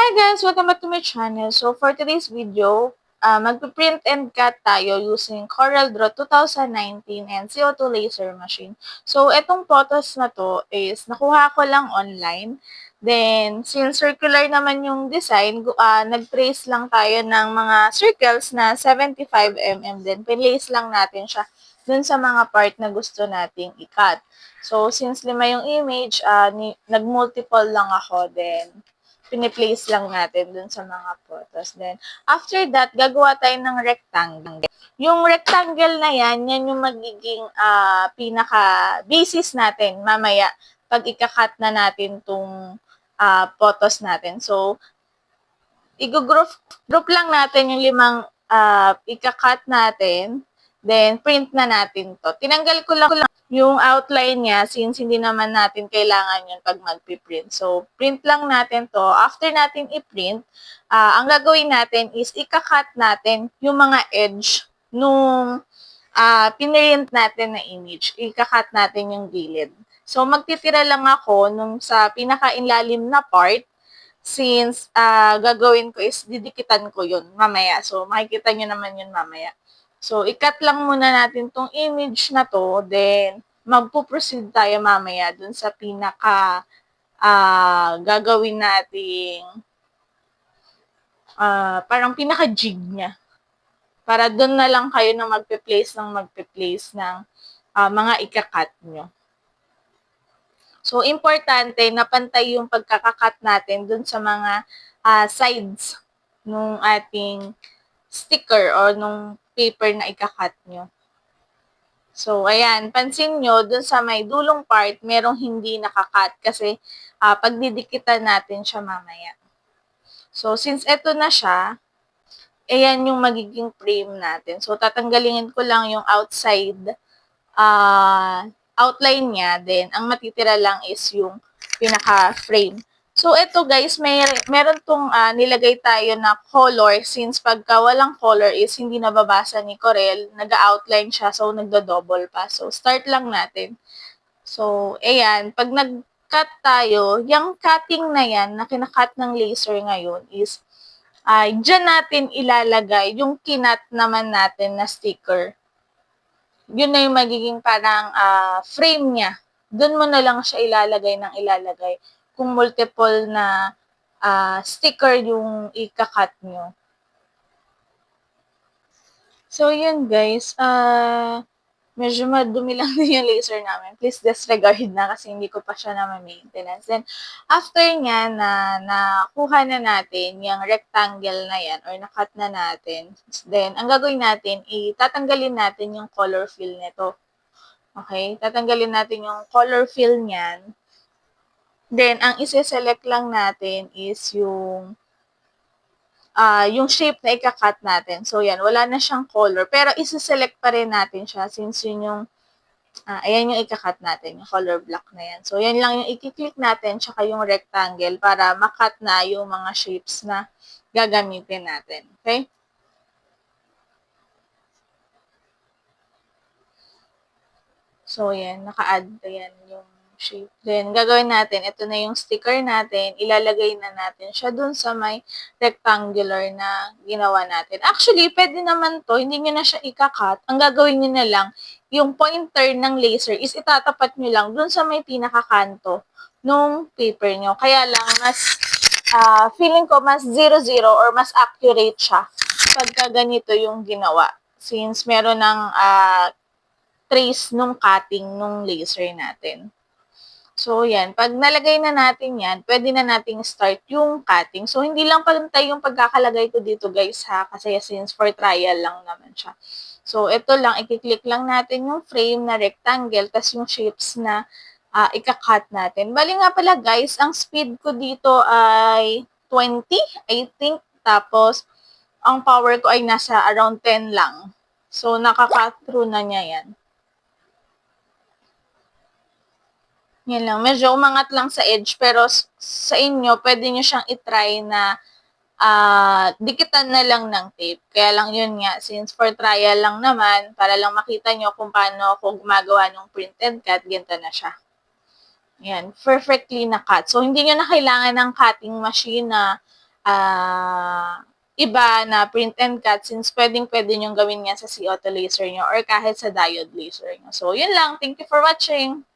Hi guys! Welcome back to my channel. So for today's video, magpiprint and cut tayo using CorelDRAW 2019 and CO2 laser machine. So itong photos na to is nakuha ko lang online. Then since circular naman yung design, nag-trace lang tayo ng mga circles na 75 mm. Then pinlace lang natin siya dun sa mga part na gusto nating i-cut. So since lima yung image, nag-multiple lang ako. Then piniplace lang natin dun sa mga photos. Then, after that, gagawa tayo ng rectangle. Yung rectangle na yan yung magiging pinaka-basis natin mamaya pag ika-cut na natin tong photos natin. So, i-group lang natin yung limang ika-cut natin. Then, print na natin to. Tinanggal ko lang yung outline niya since hindi naman natin kailangan yun pag magpiprint. So, print lang natin to. After natin i-print, ang gagawin natin is ika-cut natin yung mga edge nung pinrint natin na image. Ika-cut natin yung gilid. So, magtitira lang ako nung sa pinaka-inlalim na part since gagawin ko is didikitan ko yun mamaya. So, makikita nyo naman yun mamaya. So, i-cut lang muna natin tong image na to, then magpo-proceed tayo mamaya dun sa pinaka gagawin nating parang pinaka-jig niya. Para dun na lang kayo na magpe-place ng mga ika-cut nyo. So, importante na pantay yung pagkakakat natin dun sa mga sides nung ating sticker or nung paper na ikakat nyo. So, ayan, pansin nyo, dun sa may dulong part, merong hindi nakakat kasi pagdidikitan natin siya mamaya. So, since eto na siya, ayan yung magiging frame natin. So, tatanggalin ko lang yung outside outline niya, then ang matitira lang is yung pinaka-frame. So, ito guys, meron tong nilagay tayo na color since pagka walang color is hindi nababasa ni Corel, nag-outline siya, so nagdo-double pa. So, start lang natin. So, ayan, pag nag-cut tayo, yung cutting na yan, na kinakat ng laser ngayon is, dyan natin ilalagay yung kinat naman natin na sticker. Yun na yung magiging parang frame niya. Doon mo na lang siya ilalagay ng ilalagay kung multiple na sticker yung ika-cut nyo. So, yun guys. Medyo madumi lang din yung laser namin. Please disregard na kasi hindi ko pa siya na maintenance. Then, after niya na nakuha na natin yung rectangle na yan or nakat na natin, then, ang gagawin natin, itatanggalin natin yung color fill nito. Okay? Tatanggalin natin yung color fill niyan. Then, ang isi-select lang natin is yung shape na ika-cut natin. So, yan. Wala na siyang color. Pero, isi-select pa rin natin siya since yun yung ayan yung ika-cut natin, yung color block na yan. So, yan lang yung i-click natin tsaka yung rectangle para makat na yung mga shapes na gagamitin natin. Okay? So, yan. Naka-add yan yung shape. Then, gagawin natin, ito na yung sticker natin. Ilalagay na natin siya dun sa may rectangular na ginawa natin. Actually, pwede naman to, hindi nyo na siya ika-cut. Ang gagawin nyo na lang, yung pointer ng laser is itatapat nyo lang dun sa may pinakakanto nung paper nyo. Kaya lang, mas feeling ko mas 0-0 or mas accurate siya pagka ganito yung ginawa. Since meron ng trace nung cutting nung laser natin. So, yan. Pag nalagay na natin yan, pwede na nating start yung cutting. So, hindi lang pantay yung pagkakalagay ko dito, guys, ha? Kasi since for trial lang naman siya. So, ito lang. I-click lang natin yung frame na rectangle, tas yung shapes na ika-cut natin. Bali nga pala, guys, ang speed ko dito ay 20, I think. Tapos, ang power ko ay nasa around 10 lang. So, nakaka-cut through na niya yan. Yan lang. Medyo umangat lang sa edge, pero sa inyo, pwede nyo siyang itry na dikitan na lang ng tape. Kaya lang yun nga, since for trial lang naman, para lang makita nyo kung paano ako gumagawa ng print and cut, ganito na siya. Yan, perfectly na cut. So, hindi nyo na kailangan ng cutting machine na iba na print and cut since pwedeng-pwede niyong gawin yan sa C-Auto laser niyo or kahit sa diode laser niyo. So, yun lang. Thank you for watching!